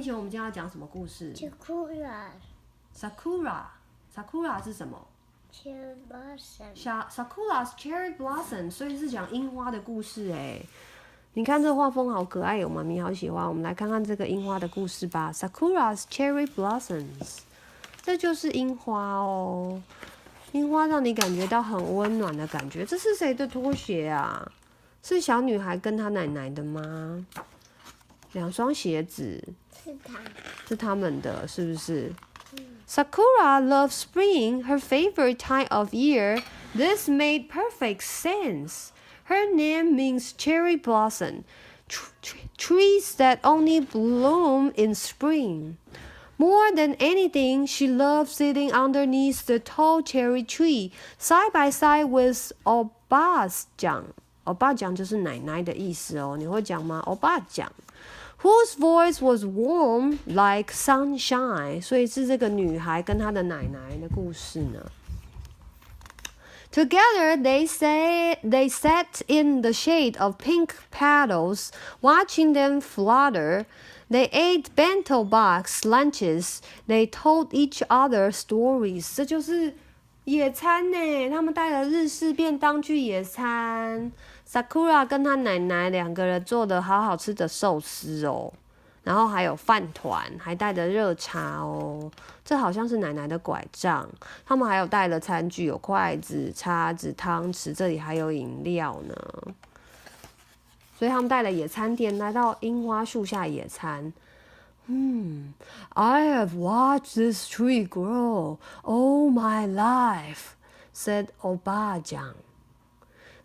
面前我们今天要讲什么故事 ？Sakura 是什么 ？Cherry blossom。Sakura's cherry blossom， 所以是讲樱花的故事哎。你看这画风好可爱哦，妈咪好喜欢。我们来看看这个樱花的故事吧。Sakura's cherry blossoms， 这就是樱花哦。樱花让你感觉到很温暖的感觉。这是谁的拖鞋啊？是小女孩跟她奶奶的吗？2双鞋子。是他们的，是不是？Sakura loves spring, her favorite time of year. This made perfect sense. Her name means cherry blossom, trees that only bloom in spring. More than anything, she loves sitting underneath the tall cherry tree, side by side with 欧巴酱。欧巴酱就是奶奶的意思哦，你会讲吗？欧巴酱。Whose voice was warm like sunshine， 所以是这个女孩跟她的奶奶的故事呢。Together they sat in the shade of pink petals, watching them flutter. They ate bento box lunches. They told each other stories. 这就是野餐呢，他们带了日式便当去野餐。Sakura 跟她奶奶2个人做的好好吃的寿司哦，然后还有饭团，还带着热茶哦。这好像是奶奶的拐杖。他们还有带了餐具，有筷子、叉子、汤匙，这里还有饮料呢。所以他们带了野餐垫来到樱花树下野餐。I have watched this tree grow all my life, said 欧巴酱。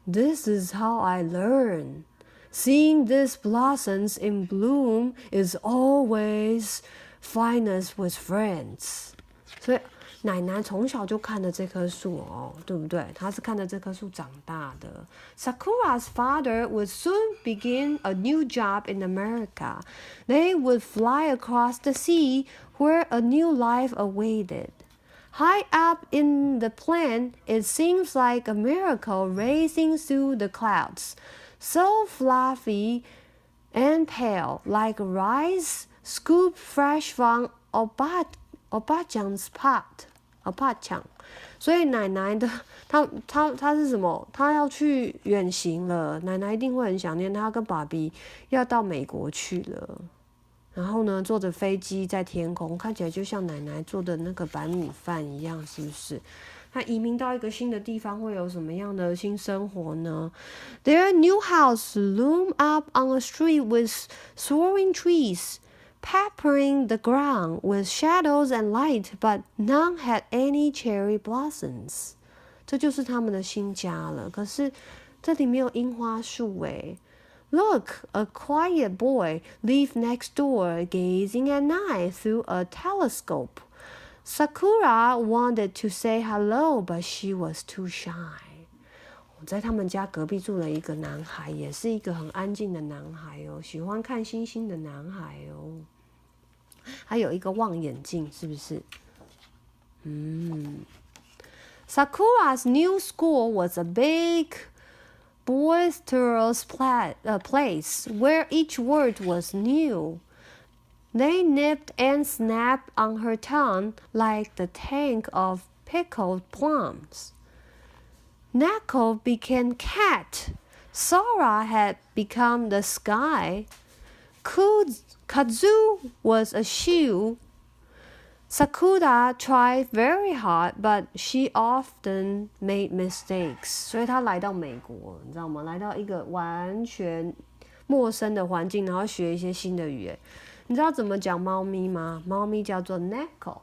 This is how I learn. Seeing these blossoms in bloom is always finest with friends. 所以奶奶从小就看着这棵树哦，对不对？她是看着这棵树长大的。Sakura's father would soon begin a new job in America. They would fly across the sea where a new life awaited.High up in the plane, it seems like a miracle racing through the clouds. So fluffy and pale, like rice scooped fresh from 欧巴酱's pot. 欧巴酱，所以奶奶的她是什么？她要去远行了，奶奶一定会很想念她，跟爸比要到美国去了。然后呢，坐着飞机在天空，看起来就像奶奶做的那个白米饭一样，是不是？他移民到一个新的地方，会有什么样的新生活呢？ Their new house loomed up on a street with soaring trees, peppering the ground with shadows and light, but none had any cherry blossoms. 这就是他们的新家了。可是这里没有樱花树诶。Look, a quiet boy lived next door, gazing at night through a telescope. Sakura wanted to say hello, but she was too shy. 在他们家隔壁住了一个男孩，也是一个很安静的男孩哦，喜欢看星星的男孩哦。还有一个望远镜，是不是？Sakura's new school was a big,boisterous place where each word was new. They nipped and snapped on her tongue like the tank of pickled plums. Neko became cat. Sora had become the sky. Kazu was a shoe. Sakura tried very hard, but she often made mistakes. 所以她来到美国，你知道吗？来到一个完全陌生的环境，然后学一些新的语言。你知道怎么讲猫咪吗？猫咪叫做 Neko，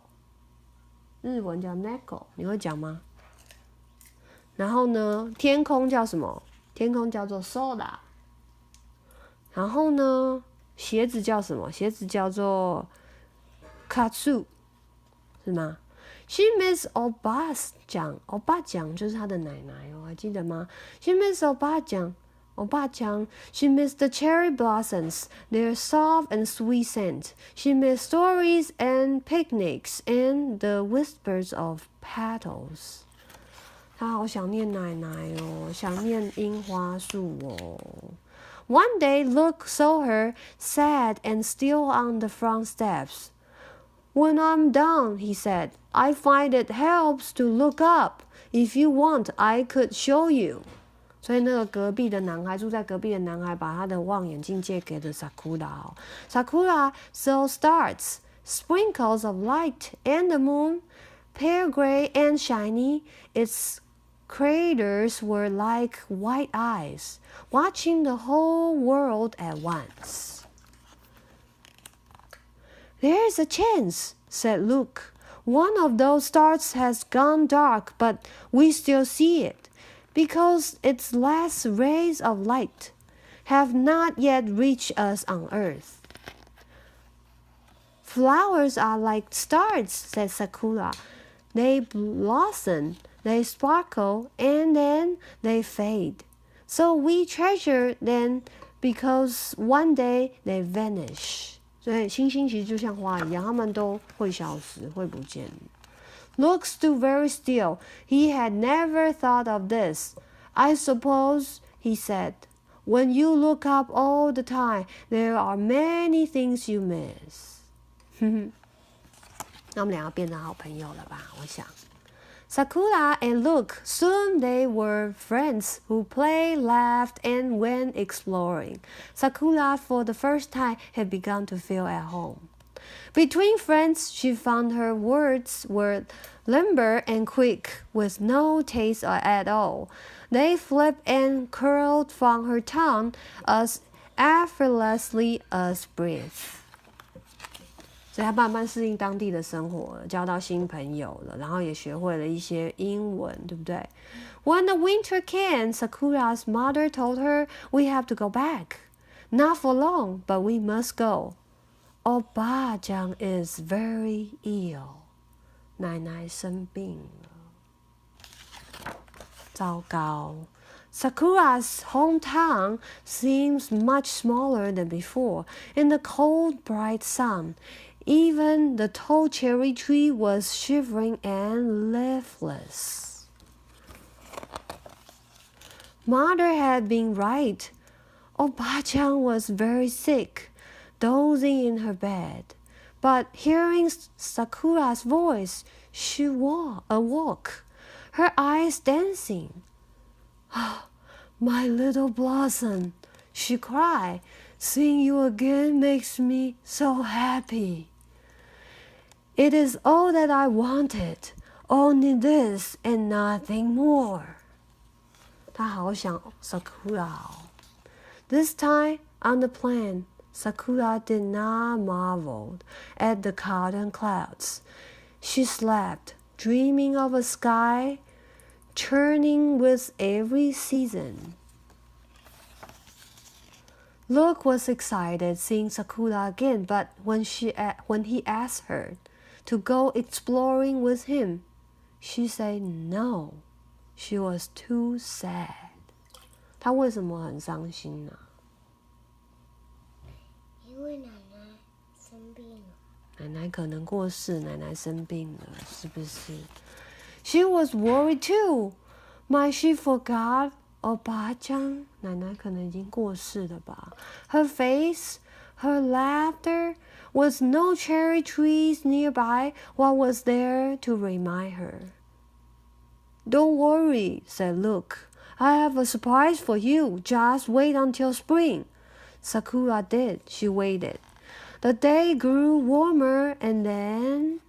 日文叫 Neko， 你会讲吗？然后呢，天空叫什么？天空叫做 Soda。然后呢，鞋子叫什么？鞋子叫做 Katsu。是吗 ？She miss 欧巴酱，欧巴酱就是她的奶奶哦，还记得吗 ？She miss 欧巴酱，欧巴酱。She missed the cherry blossoms, their soft and sweet scent. She missed stories and picnics and the whispers of petals. 她好想念奶奶哦，想念樱花树哦。One day, Luke saw her, sad and still on the front steps. When I'm done, he said, I find it helps to look up. If you want, I could show you. 所以那个隔壁的男孩，住在隔壁的男孩，把他的望远镜借给了 Sakura. Sakura saw stars, sprinkles of light, and the moon, pale gray and shiny. Its craters were like white eyes, watching the whole world at once. There's a chance, said Luke. One of those stars has gone dark, but we still see it, because its last rays of light have not yet reached us on earth. Flowers are like stars, said Sakura. They blossom, they sparkle, and then they fade. So we treasure them because one day they vanish. 所以星星其实就像花一样，它们都会消失，会不见。Luke stood very still. He had never thought of this. I suppose, he said, when you look up all the time, there are many things you miss. 那我们俩要变成好朋友了吧？我想。Sakura and Luke, soon they were friends who played, laughed, and went exploring. Sakura, for the first time, had begun to feel at home. Between friends, she found her words were limber and quick, with no taste at all. They flipped and curled from her tongue as effortlessly as breath. 所以他慢慢适应当地的生活了，交到新朋友了，然后也学会了一些英文，对不对？ When the winter came, Sakura's mother told her we have to go back. Not for long, but we must go. Oba-chan is very ill. 奶奶生病了。糟糕。Sakura's hometown seems much smaller than before. In the cold, bright sun, even the tall cherry tree was shivering and leafless. Mother had been right. Oba-chan was very sick, dozing in her bed. But hearing Sakura's voice, she awoke, her eyes dancing. My little blossom, she cried, seeing you again makes me so happy. It is all that I wanted, only this and nothing more. 她好想 Sakura 哦。This time on the plane, Sakura did not marvel at the cotton clouds. She slept, dreaming of a sky churning with every season. Luke was excited seeing Sakura again, but when he asked her to go exploring with him, she said no. She was too sad. 她为什么很伤心呢？因为奶奶生病了。奶奶可能过世，奶奶生病了，是不是？She was worried too. Might she forgot Oba-chan? 奶奶可能已经过世了吧。Her face, her laughter, with no cherry trees nearby, what was there to remind her? Don't worry, said Luke. I have a surprise for you. Just wait until spring. Sakura did. She waited. The day grew warmer and then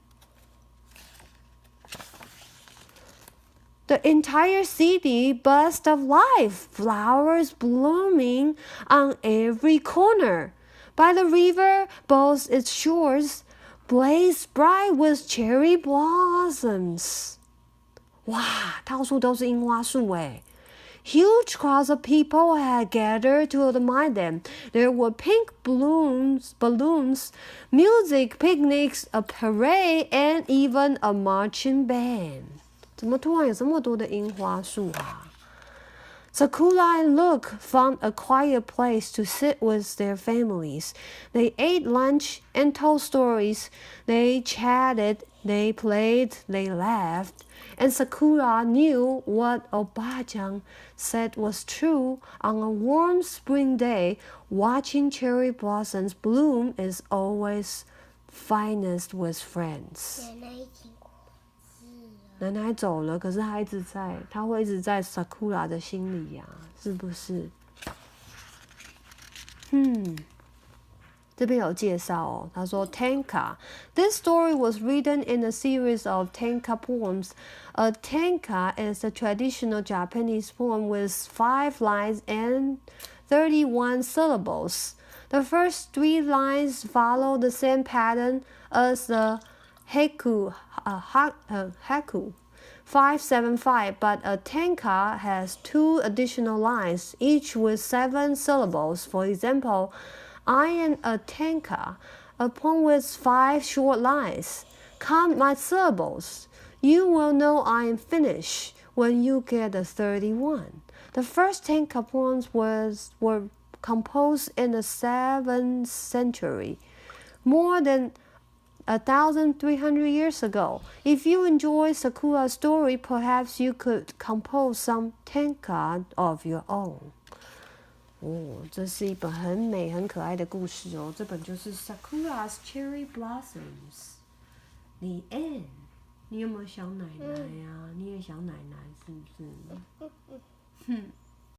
the entire city buzzed of life, flowers blooming on every corner. By the river, both its shores blazed bright with cherry blossoms. 哇，到处都是樱花树诶！ Huge crowds of people had gathered to admire them. There were pink balloons, music, picnics, a parade, and even a marching band. 怎么突然有这么多的樱花树啊？ Sakura and Luke found a quiet place to sit with their families. They ate lunch and told stories. They chatted, they played, they laughed. And Sakura knew what Obajang said was true. On a warm spring day, watching cherry blossoms bloom is always finest with friends. 奶奶走了，可是她一直在，她会一直在 Sakura 的心里呀，是不是？这边有介绍哦，他说 Tanka. This story was written in a series of Tanka poems. A Tanka is a traditional Japanese poem with 5 lines and 31 syllables. The first 3 lines follow the same pattern as the haiku 575, but a tanka has 2 additional lines, each with 7 syllables. For example, I am a tanka, a poem with 5 short lines. Count my syllables. You will know I am finished when you get the 31. The first tanka poems were composed in the 7th century, more than 1,300 years ago. If you enjoy Sakura's story, perhaps you could compose some tanka of your own. 这是一本很美很可爱的故事哦。这本就是 Sakura's Cherry Blossoms The End。你有没有想奶奶呀？你也想奶奶是不是？